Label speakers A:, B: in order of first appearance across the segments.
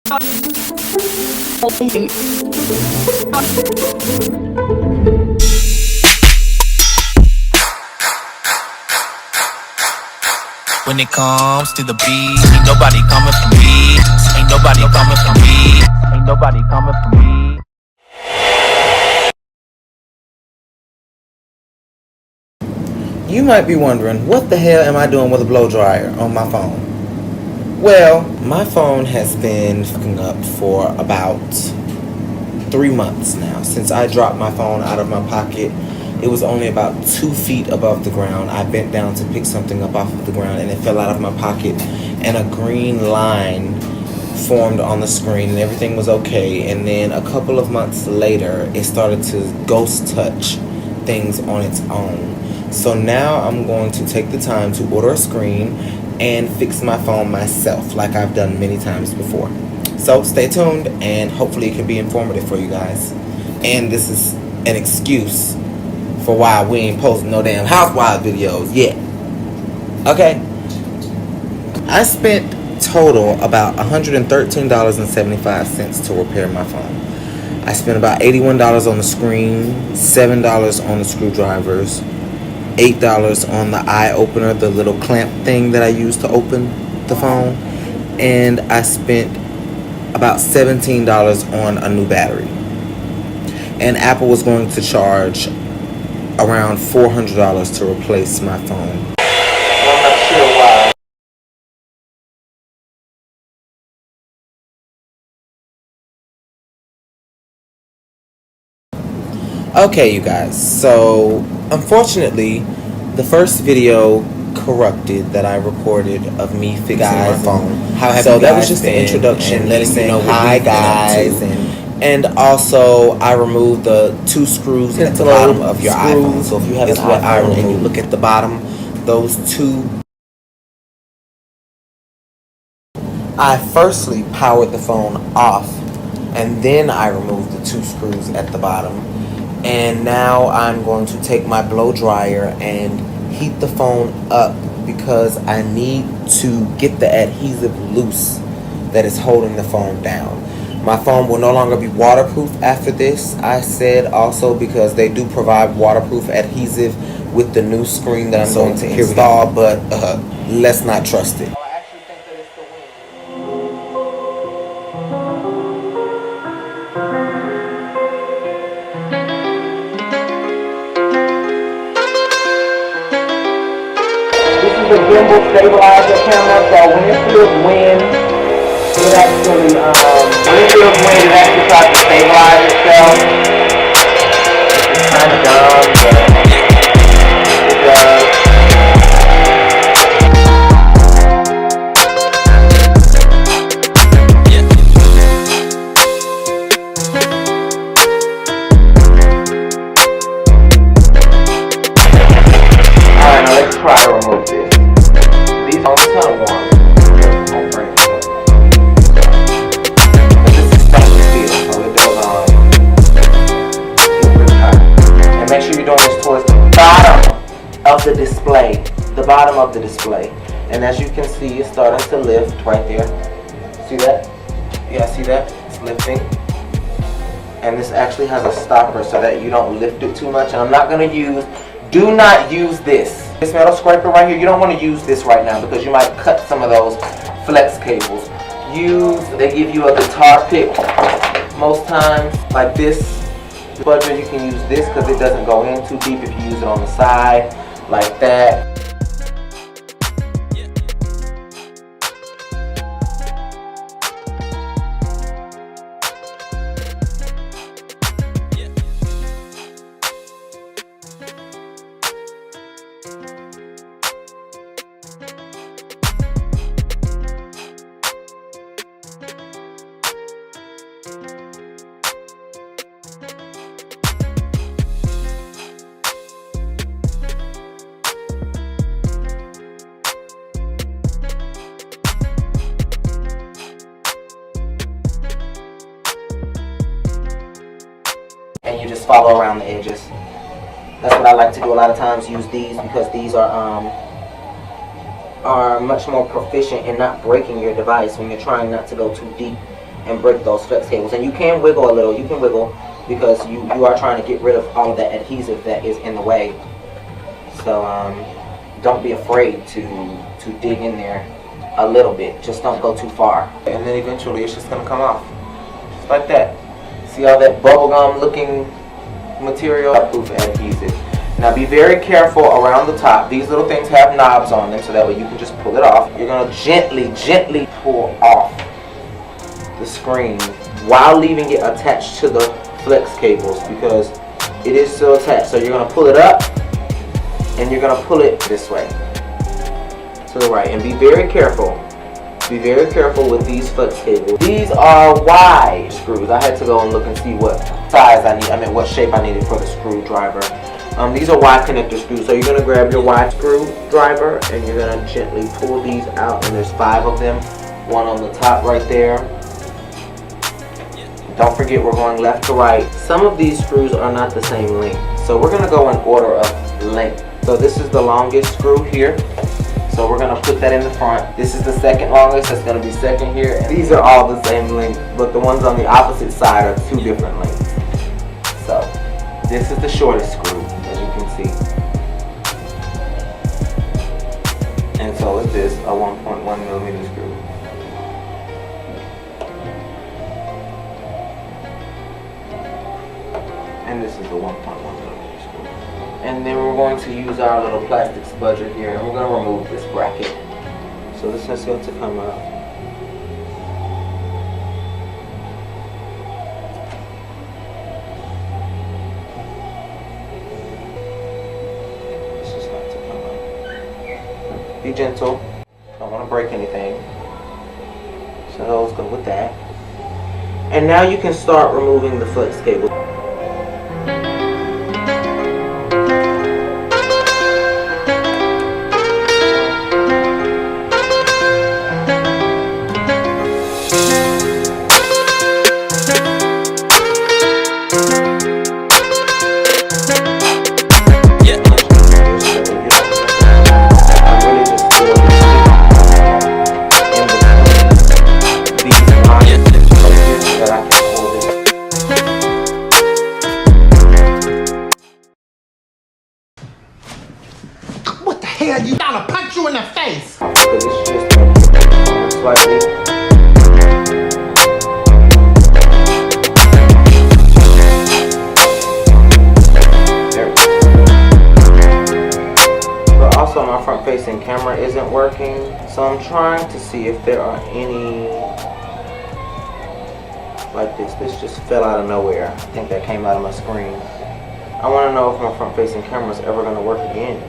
A: When it comes to the beat, ain't nobody coming for me. Ain't nobody coming for me. Ain't nobody coming for me.
B: You might be wondering, what the hell am I doing with a blow dryer on my phone? Well, my phone has been fucking up for about 3 months now. Since I dropped my phone out of my pocket, it was only about 2 feet above the ground. I bent down to pick something up off of the ground and it fell out of my pocket, and a green line formed on the screen and everything was okay. And then a couple of months later, it started to ghost touch things on its own. So now I'm going to take the time to order a screen and fix my phone myself, like I've done many times before. So stay tuned, and hopefully it can be informative for you guys. And this is an excuse for why we ain't posting no damn housewives videos yet. Okay? I spent total about $113.75 to repair my phone. I spent about $81 on the screen, $7 on the screwdrivers, $8 on the eye opener, the little clamp thing that I use to open the phone, and I spent about $17 on a new battery. And Apple was going to charge around $400 to replace my phone. I'm not sure why. Okay, you guys, so unfortunately the first video corrupted that I recorded of me fixing my phone. So that was just the introduction, letting you know hi guys, and also I removed the 2 screws at the bottom of your iPhone. So if you have an iPhone and you look at the bottom, those 2. I firstly powered the phone off, and then I removed the 2 screws at the bottom. And now I'm going to take my blow dryer and heat the phone up because I need to get the adhesive loose that is holding the phone down. My phone will no longer be waterproof after this, I said, also because they do provide waterproof adhesive with the new screen that I'm going to install, but let's not trust it. The gimbal stabilizer camera, so when it feels wind, it actually tries to stabilize itself. It's kind of dumb, but it does. Alright, now let's try to remove this. These are kind of warm. But this is stuff to feel, so it does get pretty hot. And make sure you're doing this towards the bottom of the display. The bottom of the display. And as you can see, it's starting to lift right there. See that? Yeah, see that? It's lifting. And this actually has a stopper so that you don't lift it too much. And I'm not going to use, do not use this. This metal scraper right here, you don't want to use this right now because you might cut some of those flex cables. They give you a guitar pick most times, like this. But you can use this because it doesn't go in too deep if you use it on the side, like that. And you just follow around the edges. That's what I like to do a lot of times, use these because these are much more proficient in not breaking your device when you're trying not to go too deep and break those flex cables. And you can wiggle a little. You can wiggle because you are trying to get rid of all of that adhesive that is in the way. So don't be afraid to dig in there a little bit. Just don't go too far. And then eventually it's just going to come off. Just like that. See all that bubblegum looking material? Proof adhesive. Now be very careful around the top. These little things have knobs on them so that way you can just pull it off. You're going to gently pull off the screen while leaving it attached to the flex cables because it is still attached. So you're going to pull it up and you're going to pull it this way to the right. And be very careful. Be very careful with these flex cables. These are Y screws. I had to go and look and see what size what shape I needed for the screwdriver. These are Y connector screws. So you're going to grab your Y screwdriver and you're going to gently pull these out. And there's 5 of them. One on the top right there. Don't forget we're going left to right. Some of these screws are not the same length. So we're going to go in order of length. So this is the longest screw here. So we're going to put that in the front. This is the second longest. That's going to be second here. And these are all the same length. But the ones on the opposite side are 2 different lengths. So this is the shortest screw, as you can see. And so is this, a 1.1 millimeter screw. And this is the 1.1 millimeter screw. And then we're going to use our little plastic spudger here, and we're going to remove this bracket. So this is going to come out. This is going to come out. Be gentle. Don't want to break anything. So those go with that. And now you can start removing the flex cable.
C: You gotta punch you in the face.
B: Because it's just slightly. There. But also my front facing camera isn't working. So I'm trying to see if there are any like this. This just fell out of nowhere. I think that came out of my screen. I want to know if my front facing camera is ever going to work again.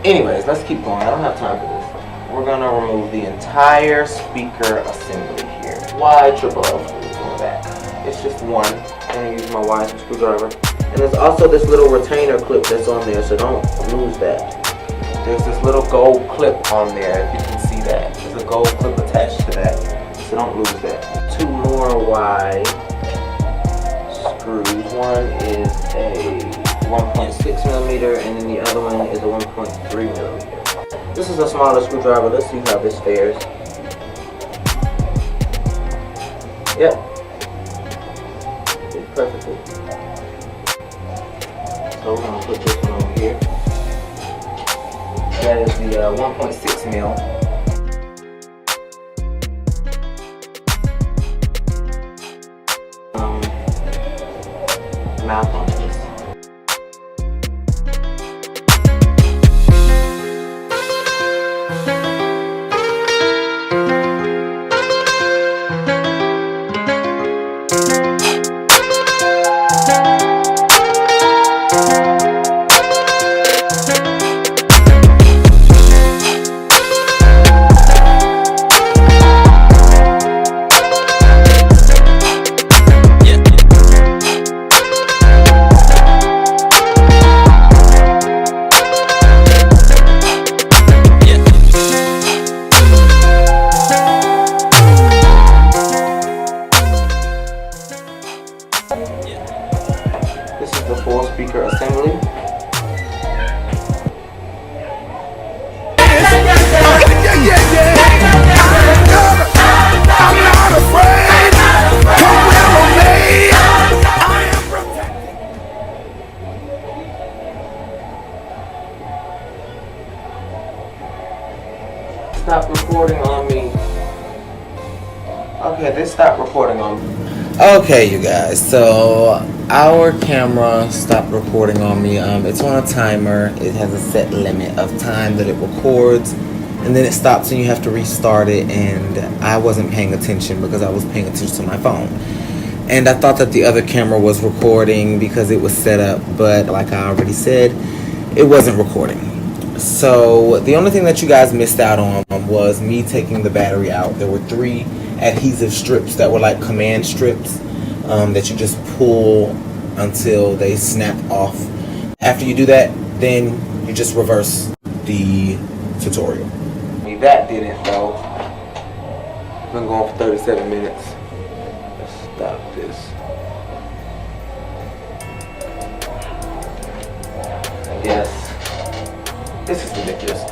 B: Anyways, let's keep going. I don't have time for this. We're gonna remove the entire speaker assembly here. Y triple L screws on the back. It's just one. I'm gonna use my Y screwdriver. And there's also this little retainer clip that's on there, so don't lose that. There's this little gold clip on there, if you can see that. There's a gold clip attached to that, so don't lose that. 2 more Y screws. One is a 1.6 millimeter, and then the other one is a 1.3 millimeter. This is a smaller screwdriver. Let's see how this fares. Yep. It's perfectly. So we're going to put this one over here. That is the 1.6 mil. Mouth on this. stopped recording on me. Okay, they stopped recording on me. Okay, you guys, so our camera stopped recording on me. It's on a timer. It has a set limit of time that it records, and then it stops and you have to restart it, and I wasn't paying attention because I was paying attention to my phone. And I thought that the other camera was recording because it was set up, but like I already said, it wasn't recording. So the only thing that you guys missed out on was me taking the battery out. There were 3 adhesive strips that were like command strips that you just pull until they snap off. After you do that, then you just reverse the tutorial. That didn't though. I've been going for 37 minutes. Let's stop this. I guess this is ridiculous.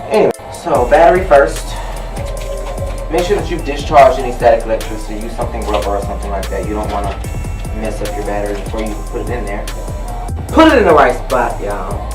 B: Anyway, so battery first. Make sure that you've discharged any static electricity. Use something rubber or something like that. You don't want to mess up your battery before you put it in there. Put it in the right spot, y'all.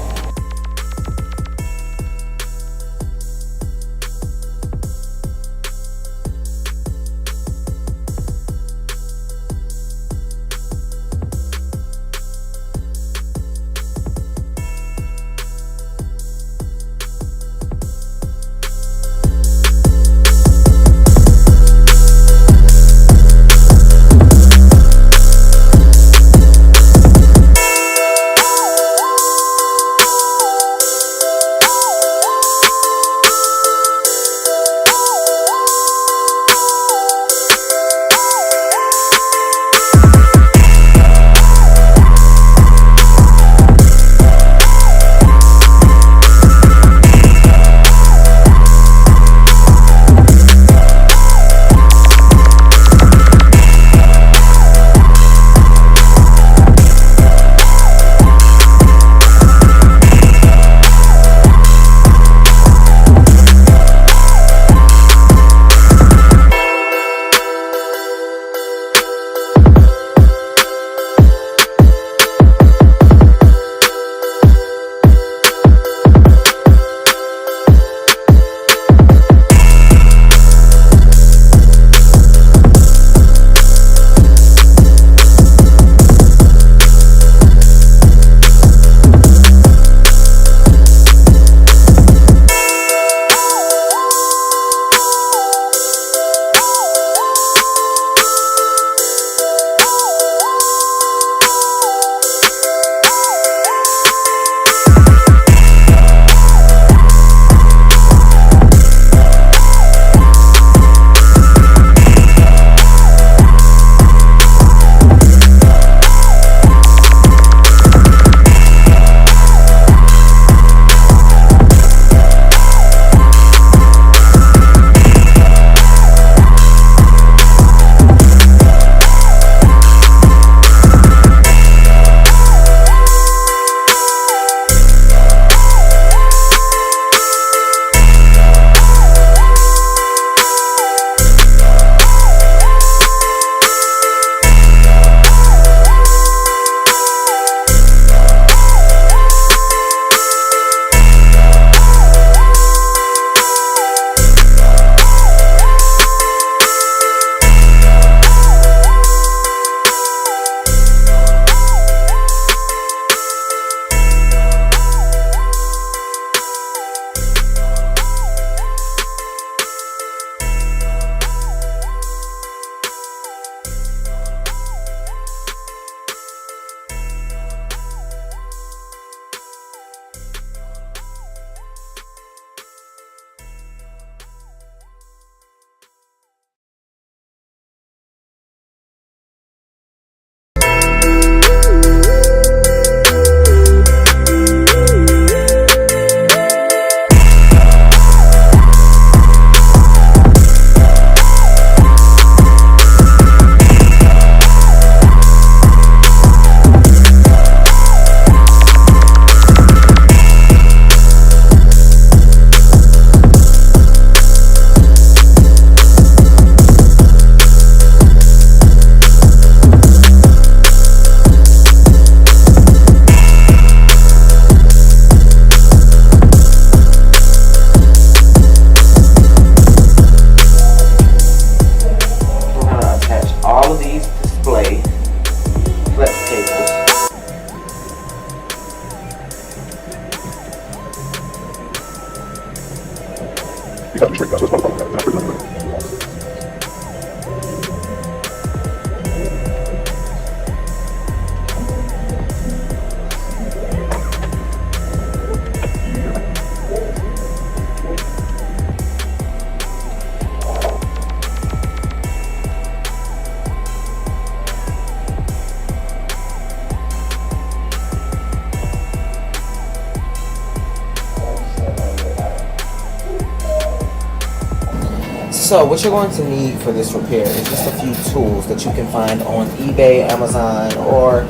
B: So what you're going to need for this repair is just a few tools that you can find on eBay, Amazon, or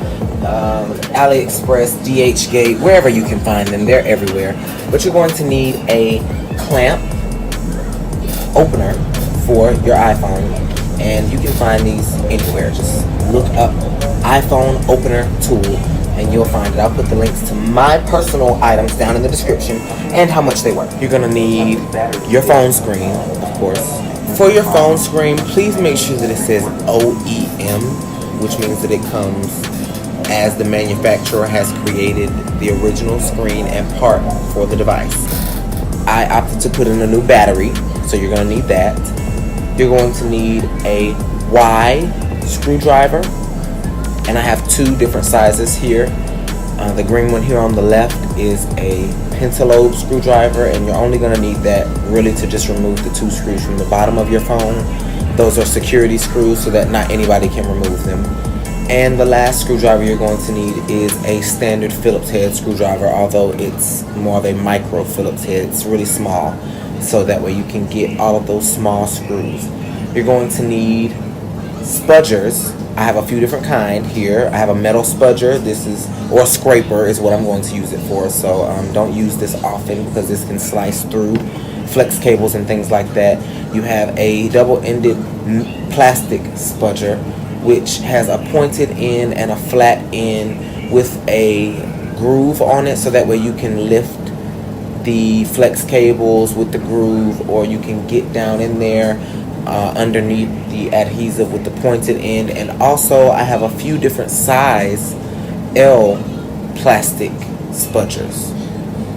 B: AliExpress, DHgate, wherever you can find them. They're everywhere. But you're going to need a clamp opener for your iPhone, and you can find these anywhere. Just look up iPhone opener tool and you'll find it. I'll put the links to my personal items down in the description and how much they were. You're gonna need your phone screen, of course. For your phone screen, please make sure that it says OEM, which means that it comes as the manufacturer has created the original screen and part for the device. I opted to put in a new battery, so you're gonna need that. You're going to need a Y screwdriver, and I have two different sizes here. The green one here on the left is a pentalobe screwdriver, and you're only going to need that really to just remove the two screws from the bottom of your phone. Those are security screws so that not anybody can remove them. And the last screwdriver you're going to need is a standard Phillips head screwdriver, although it's more of a micro Phillips head. It's really small, so that way you can get all of those small screws. You're going to need spudgers. I have a few different kind here. I have a metal spudger. This is, or a scraper is what I'm going to use it for. So don't use this often because this can slice through flex cables and things like that. You have a double-ended plastic spudger, which has a pointed end and a flat end with a groove on it, so that way you can lift the flex cables with the groove, or you can get down in there underneath the adhesive with the pointed end. And also I have a few different size L plastic spudgers,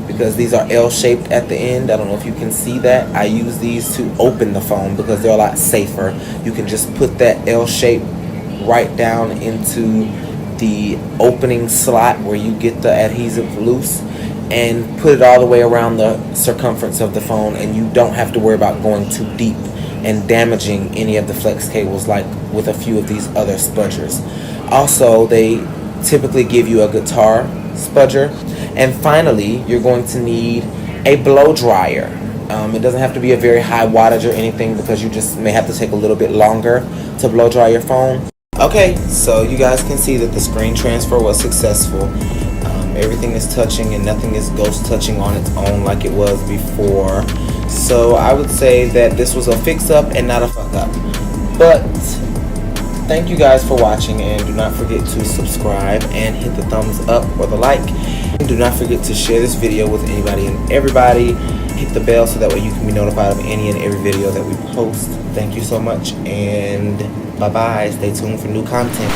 B: because these are L-shaped at the end. I don't know if you can see that. I use these to open the phone because they're a lot safer. You can just put that L shape right down into the opening slot where you get the adhesive loose, and put it all the way around the circumference of the phone, and you don't have to worry about going too deep and damaging any of the flex cables like with a few of these other spudgers. Also, they typically give you a guitar spudger. And finally, you're going to need a blow dryer. It doesn't have to be a very high wattage or anything, because you just may have to take a little bit longer to blow dry your phone. Okay, so you guys can see that the screen transfer was successful. Everything is touching and nothing is ghost touching on its own like it was before. So I would say that this was a fix up and not a fuck up. But thank you guys for watching, and do not forget to subscribe and hit the thumbs up or the like. And do not forget to share this video with anybody and everybody. Hit the bell so that way you can be notified of any and every video that we post. Thank you so much, and bye bye. Stay tuned for new content.